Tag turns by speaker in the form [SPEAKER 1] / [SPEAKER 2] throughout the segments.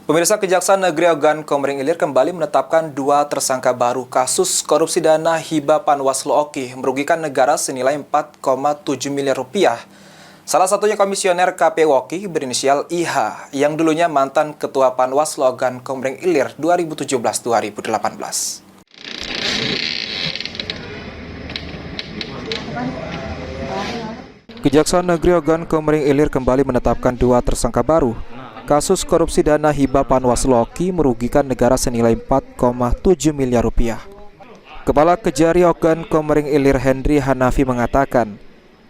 [SPEAKER 1] Pemirsa, Kejaksaan Negeri Ogan Komering Ilir kembali menetapkan 2 tersangka baru kasus korupsi dana hibah Panwaslu Oki merugikan negara senilai 4,7 miliar rupiah. Salah satunya komisioner KPU Oki berinisial IH yang dulunya mantan Ketua Panwaslu Ogan Komering Ilir 2017-2018. Kejaksaan Negeri Ogan Komering Ilir kembali menetapkan 2 tersangka baru kasus korupsi dana hibah Panwaslu Oki merugikan negara senilai 4,7 miliar rupiah. Kepala Kejari Ogan Komering Ilir Hendri Hanafi mengatakan,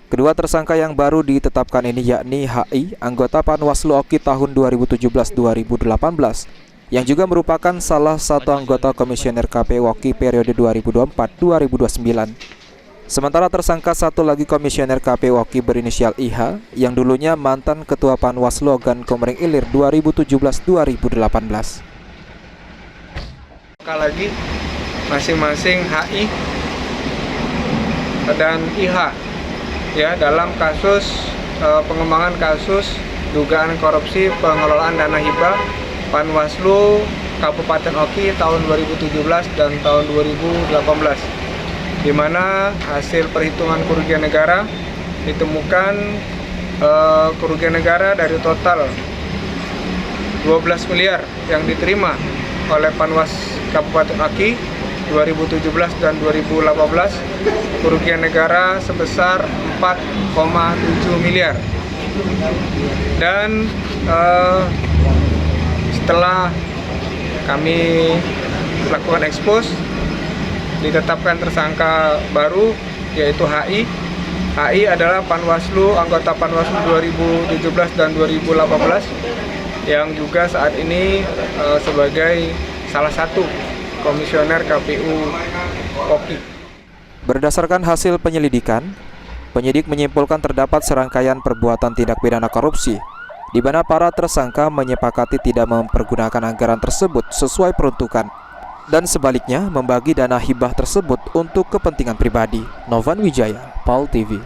[SPEAKER 1] kedua tersangka yang baru ditetapkan ini yakni HI, anggota Panwaslu Oki tahun 2017-2018, yang juga merupakan salah satu anggota komisioner KPU Oki periode 2024-2029. Sementara tersangka satu lagi komisioner KPU Oki berinisial IH yang dulunya mantan Ketua Panwaslu Ogan Komering Ilir 2017-2018.
[SPEAKER 2] Sekali lagi masing-masing HI dan IH ya dalam kasus pengembangan kasus dugaan korupsi pengelolaan dana hibah Panwaslu Kabupaten Oki tahun 2017 dan tahun 2018. Di mana hasil perhitungan kerugian negara ditemukan kerugian negara dari total 12 miliar yang diterima oleh Panwas Kabupaten Oki 2017 dan 2018, kerugian negara sebesar 4,7 miliar. Dan setelah kami lakukan ekspos, ditetapkan tersangka baru yaitu HI. HI adalah Panwaslu, anggota Panwaslu 2017 dan 2018 yang juga saat ini sebagai salah satu komisioner KPU Oki.
[SPEAKER 1] Berdasarkan hasil penyelidikan, penyidik menyimpulkan terdapat serangkaian perbuatan tindak pidana korupsi di mana para tersangka menyepakati tidak mempergunakan anggaran tersebut sesuai peruntukan dan sebaliknya membagi dana hibah tersebut untuk kepentingan pribadi. Novan Wijaya, PAL TV.